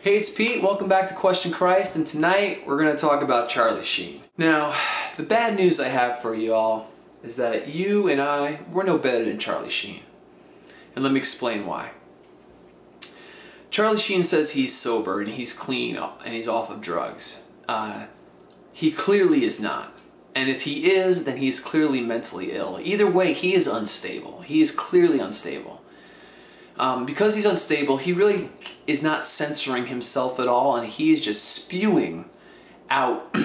Hey, it's Pete. Welcome back to Question Christ, and tonight we're going to talk about Charlie Sheen. Now, the bad news I have for you all is that you and I, we're no better than Charlie Sheen. And let me explain why. Charlie Sheen says he's sober and he's clean and he's off of drugs. He clearly is not. And if he is, then he's clearly mentally ill. Either way, he is unstable. He is clearly unstable. Because he's unstable, he really is not censoring himself at all, and he is just spewing out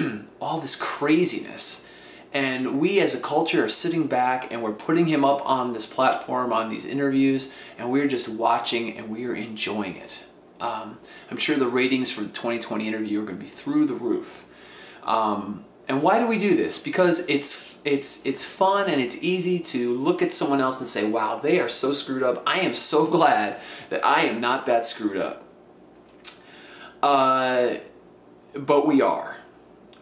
all this craziness. And we as a culture are sitting back and we're putting him up on this platform, on these interviews, and we're just watching and we are enjoying it. I'm sure the ratings for the 2020 interview are going to be through the roof. And why do we do this? Because it's fun and it's easy to look at someone else and say, wow, they are so screwed up. I am so glad that I am not that screwed up. But we are.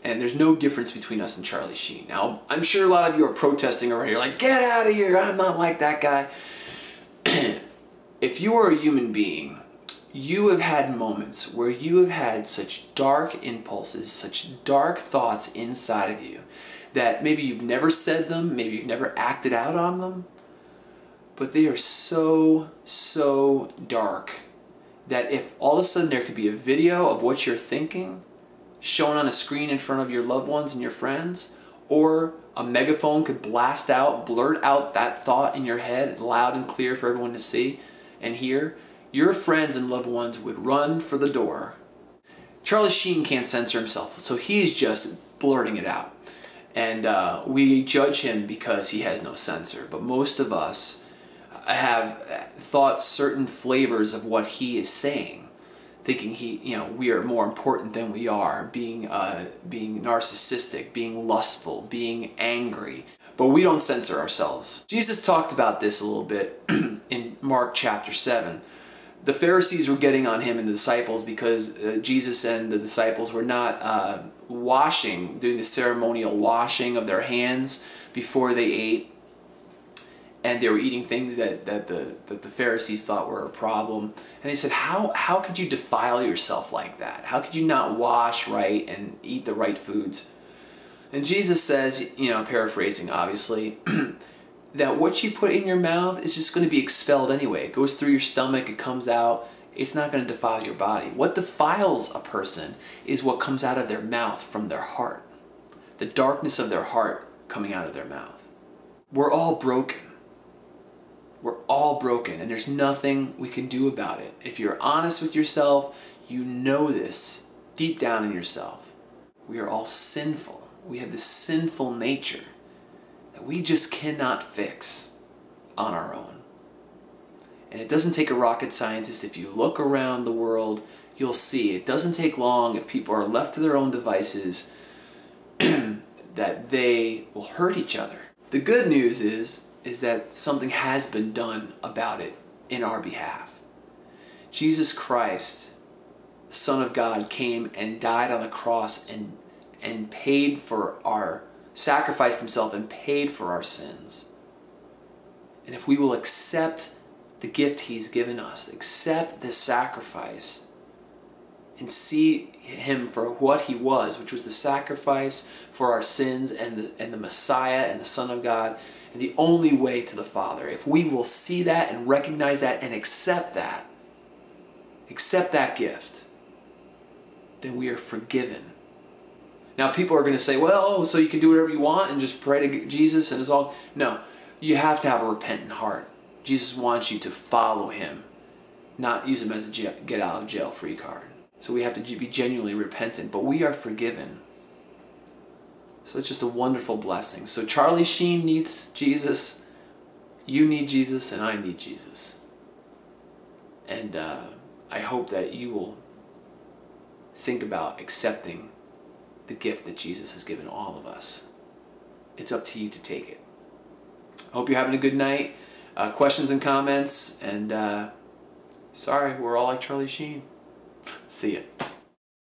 And there's no difference between us and Charlie Sheen. Now, I'm sure a lot of you are protesting over here, like, get out of here, I'm not like that guy. If you are a human being, you have had moments where you have had such dark impulses, such dark thoughts inside of you that maybe you've never said them, maybe you've never acted out on them, but they are so, so dark that if all of a sudden there could be a video of what you're thinking shown on a screen in front of your loved ones and your friends, or a megaphone could blast out, blurt out that thought in your head loud and clear for everyone to see and hear, your friends and loved ones would run for the door. Charlie Sheen can't censor himself, so he's just blurting it out. And we judge him because he has no censor. But most of us have thought certain flavors of what he is saying, thinking we are more important than we are, being narcissistic, being lustful, being angry. But we don't censor ourselves. Jesus talked about this a little bit in Mark chapter 7. The Pharisees were getting on him and the disciples because Jesus and the disciples were not doing the ceremonial washing of their hands before they ate. And they were eating things that the Pharisees thought were a problem. And they said, how could you defile yourself like that? How could you not wash right and eat the right foods? And Jesus says, paraphrasing obviously, that what you put in your mouth is just going to be expelled anyway. It goes through your stomach, it comes out. It's not going to defile your body. What defiles a person is what comes out of their mouth from their heart. The darkness of their heart coming out of their mouth. We're all broken. We're all broken, and there's nothing we can do about it. If you're honest with yourself, you know this deep down in yourself. We are all sinful. We have this sinful nature that we just cannot fix on our own. And it doesn't take a rocket scientist. If you look around the world, you'll see it doesn't take long if people are left to their own devices that they will hurt each other. The good news is that something has been done about it in our behalf. Jesus Christ, the Son of God, came and died on the cross and paid for sacrificed himself and paid for our sins. And if we will accept the gift he's given us, accept this sacrifice, and see him for what he was, which was the sacrifice for our sins and the Messiah and the Son of God, and the only way to the Father. If we will see that and recognize that and accept that gift, then we are forgiven. Now people are going to say, well, so you can do whatever you want and just pray to Jesus and it's all. No, you have to have a repentant heart. Jesus wants you to follow him, not use him as a get out of jail free card. So we have to be genuinely repentant, but we are forgiven. So it's just a wonderful blessing. So Charlie Sheen needs Jesus, you need Jesus, and I need Jesus. And I hope that you will think about accepting the gift that Jesus has given all of us. It's up to you to take it. I hope you're having a good night. Questions and comments, and sorry, we're all like Charlie Sheen. See ya.